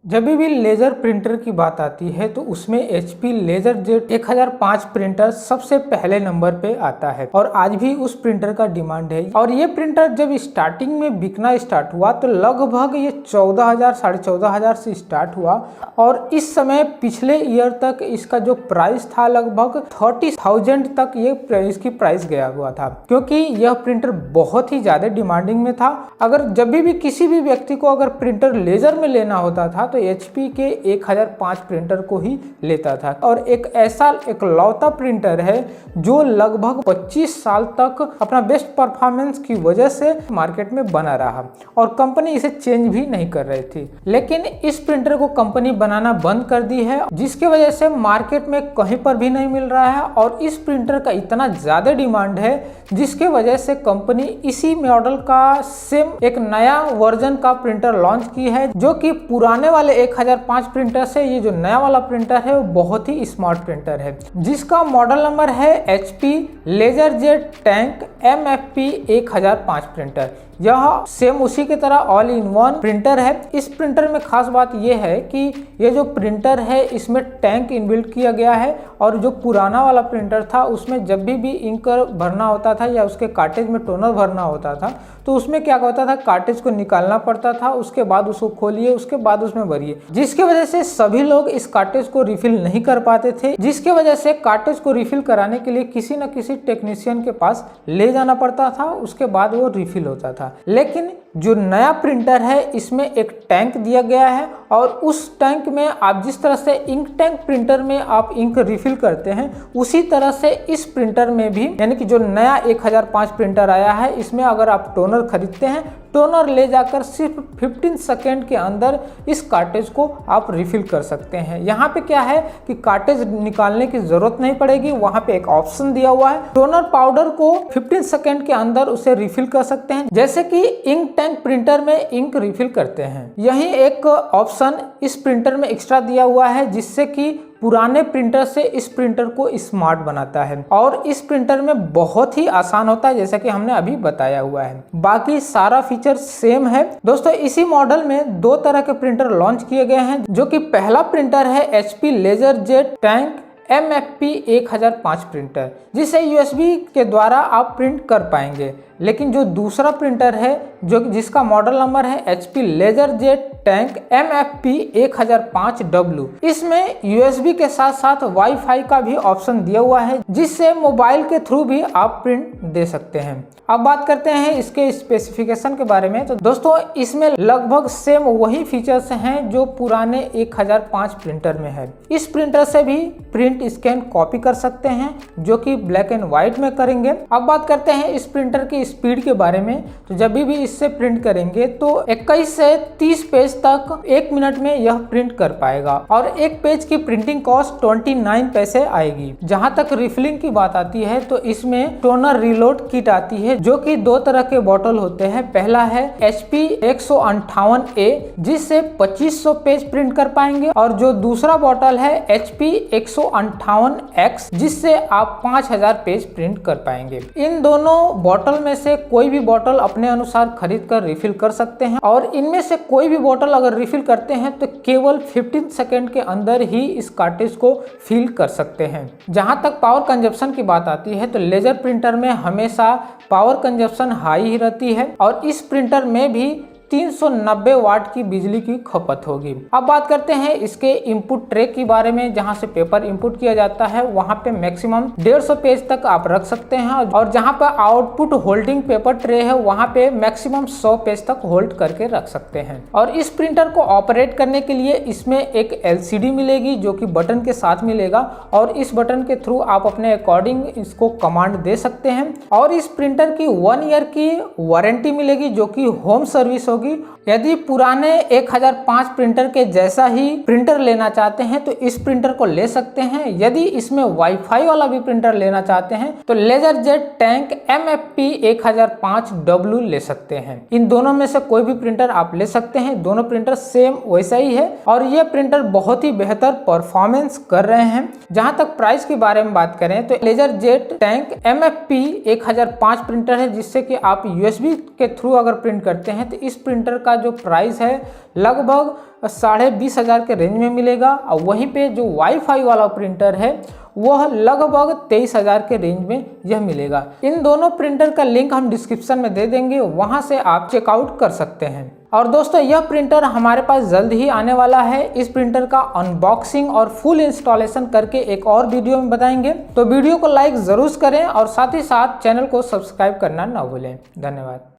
जब भी laser printer की बात आती है तो उसमें HP LaserJet 1005 प्रिंटर सबसे पहले नंबर पे आता है और आज भी उस प्रिंटर का डिमांड है। और ये प्रिंटर जब स्टार्टिंग में बिकना स्टार्ट हुआ तो लगभग ये 14,000 साढ़े 14,000 से स्टार्ट हुआ और इस समय पिछले ईयर तक इसका जो प्राइस था लगभग 30,000 तक ये इसकी प्राइस गया हुआ था, क्योंकि यह प्रिंटर बहुत ही ज्यादा डिमांडिंग में था। अगर जब भी किसी भी व्यक्ति को अगर प्रिंटर लेजर में लेना होता था तो HP के 1005 प्रिंटर को ही लेता था। और एक ऐसा एकलौता प्रिंटर है जो लगभग 25 साल तक अपना बेस्ट परफॉर्मेंस की वजह से मार्केट में बना रहा और कंपनी इसे चेंज भी नहीं कर रही थी। लेकिन इस प्रिंटर को कंपनी बनाना बंद कर दी है, जिसकी वजह से मार्केट में कहीं पर भी नहीं मिल रहा है और इस प्रिंटर का इतना ज्यादा डिमांड है जिसके वजह से कंपनी इसी मॉडल का सेम एक नया वर्जन का प्रिंटर लॉन्च की है, जो कि पुराने वाले 1005 प्रिंटर से ये जो नया वाला प्रिंटर है वो बहुत ही स्मार्ट प्रिंटर है, जिसका मॉडल नंबर है HP LaserJet Tank MFP 1005 printer. यह सेम उसी की तरह ऑल इन वन प्रिंटर है। इस प्रिंटर में खास बात यह है कि ये जो प्रिंटर है इसमें टैंक इनबिल्ट किया गया है और जो पुराना वाला प्रिंटर था उसमें जब भी इंक भरना होता था या उसके कार्टेज में टोनर भरना होता था तो उसमें क्या होता था, कार्टेज को निकालना पड़ता था, उसके बाद उसको खोलिए, उसके बाद उसमें भरिए, जिसकी वजह से सभी लोग इस कार्टेज को रिफिल नहीं कर पाते थे, जिसकी वजह से कार्टेज को रिफिल कराने के लिए किसी न किसी टेक्नीशियन के पास ले जाना पड़ता था, उसके बाद वो रिफिल होता था। लेकिन जो नया प्रिंटर है इसमें एक टैंक दिया गया है और उस टैंक में आप जिस तरह से इंक टैंक प्रिंटर में आप इंक रिफिल करते हैं उसी तरह से इस प्रिंटर में भी, यानी कि जो नया 1005 प्रिंटर आया है इसमें अगर आप टोनर खरीदते हैं, टोनर ले जाकर सिर्फ 15 सेकेंड के अंदर इस कार्टेज को आप रिफिल कर सकते हैं। यहाँ पे क्या है कि कार्टेज निकालने की जरूरत नहीं पड़ेगी, वहाँ पे एक ऑप्शन दिया हुआ है, टोनर पाउडर को 15 सेकेंड के अंदर उसे रिफिल कर सकते हैं, जैसे कि इंक टैंक प्रिंटर में इंक रिफिल करते हैं। यही एक ऑप्शन इस प्रिंटर में एक्स्ट्रा दिया हुआ है जिससे कि पुराने प्रिंटर से इस प्रिंटर को स्मार्ट बनाता है और इस प्रिंटर में बहुत ही आसान होता है, जैसा कि हमने अभी बताया हुआ है। बाकी सारा फीचर सेम है। दोस्तों इसी मॉडल में दो तरह के प्रिंटर लॉन्च किए गए हैं, जो कि पहला प्रिंटर है HP LaserJet Tank MFP 1005 printer, जिसे USB के द्वारा आप प्रिंट कर पाएंगे। लेकिन जो दूसरा प्रिंटर है जिसका मॉडल नंबर है HP LaserJet Tank MFP 1005W, इसमें USB के साथ साथ वाईफाई का भी ऑप्शन दिया हुआ है, जिससे मोबाइल के थ्रू भी आप प्रिंट दे सकते हैं। अब बात करते हैं इसके स्पेसिफिकेशन के बारे में। तो दोस्तों इसमें लगभग सेम वही फीचर्स हैं जो पुराने 1005 प्रिंटर में है। इस प्रिंटर से भी प्रिंट स्कैन कॉपी कर सकते हैं, जो कि ब्लैक एंड व्हाइट में करेंगे। अब बात करते हैं इस प्रिंटर की स्पीड के बारे में। तो जब भी इससे प्रिंट करेंगे तो 21 से 30 पेज तक 1 मिनट में यह प्रिंट कर पाएगा और एक पेज की प्रिंटिंग कॉस्ट 29 पैसे आएगी। जहां तक रिफिलिंग की बात आती है तो इसमें टोनर रिलोड किट आती है, जो कि दो तरह के बॉटल होते हैं। पहला है HP 158A, जिससे 2500 पेज प्रिंट कर पाएंगे, और जो दूसरा बॉटल है HP 158X, जिससे आप 5000 पेज प्रिंट कर पाएंगे। इन दोनों बॉटल में से कोई भी बॉटल अपने अनुसार खरीद कर रिफिल कर सकते हैं और इनमें से कोई भी बॉटल अगर रिफिल करते हैं तो केवल 15 सेकेंड के अंदर ही इस कार्टेज को फिल कर सकते हैं। जहां तक पावर कंजप्शन की बात आती है तो लेजर प्रिंटर में हमेशा पावर कंजप्शन हाई ही रहती है और इस प्रिंटर में भी 390 वाट की बिजली की खपत होगी। अब बात करते हैं इसके इनपुट ट्रे के बारे में। जहां से पेपर इनपुट किया जाता है वहां पे मैक्सिमम 150 पेज तक आप रख सकते हैं और जहां पर आउटपुट होल्डिंग पेपर ट्रे है वहां पे मैक्सिमम 100 पेज तक होल्ड करके रख सकते हैं। और इस प्रिंटर को ऑपरेट करने के लिए इसमें एक LCD मिलेगी, जो कि बटन के साथ मिलेगा और इस बटन के थ्रू आप अपने अकॉर्डिंग इसको कमांड दे सकते हैं। और इस प्रिंटर की 1 ईयर की वारंटी मिलेगी, जो कि होम सर्विस होगी। यदि पुराने 1005 प्रिंटर के जैसा ही प्रिंटर लेना चाहते हैं तो इस प्रिंटर को ले सकते हैं। यदि इसमें वाईफाई वाला भी प्रिंटर लेना चाहते हैं तो LaserJet Tank MFP 1005W ले सकते हैं। इन दोनों में से कोई भी प्रिंटर आप ले सकते हैं, दोनों प्रिंटर सेम वैसा ही है और ये प्रिंटर बहुत ही बेहतर परफॉर्मेंस कर रहे हैं। जहां तक प्राइस के बारे में बात करें तो LaserJet Tank MFP 1005 प्रिंटर है, जिससे कि आप USB के थ्रू अगर प्रिंट करते हैं तो इस प्रिंटर का जो प्राइस है लगभग 20,500 के रेंज में मिलेगा। और वहीं पे जो वाईफाई वाला प्रिंटर है वह लगभग 23,000 के रेंज में यह मिलेगा। इन दोनों प्रिंटर का लिंक हम डिस्क्रिप्शन में दे देंगे, वहां से आप चेकआउट कर सकते हैं। और दोस्तों यह प्रिंटर हमारे पास जल्द ही आने वाला है। इस प्रिंटर का अनबॉक्सिंग और फुल इंस्टॉलेशन करके एक और वीडियो में बताएंगे। तो वीडियो को लाइक जरूर करें और साथ ही साथ चैनल को सब्सक्राइब करना ना भूलें। धन्यवाद।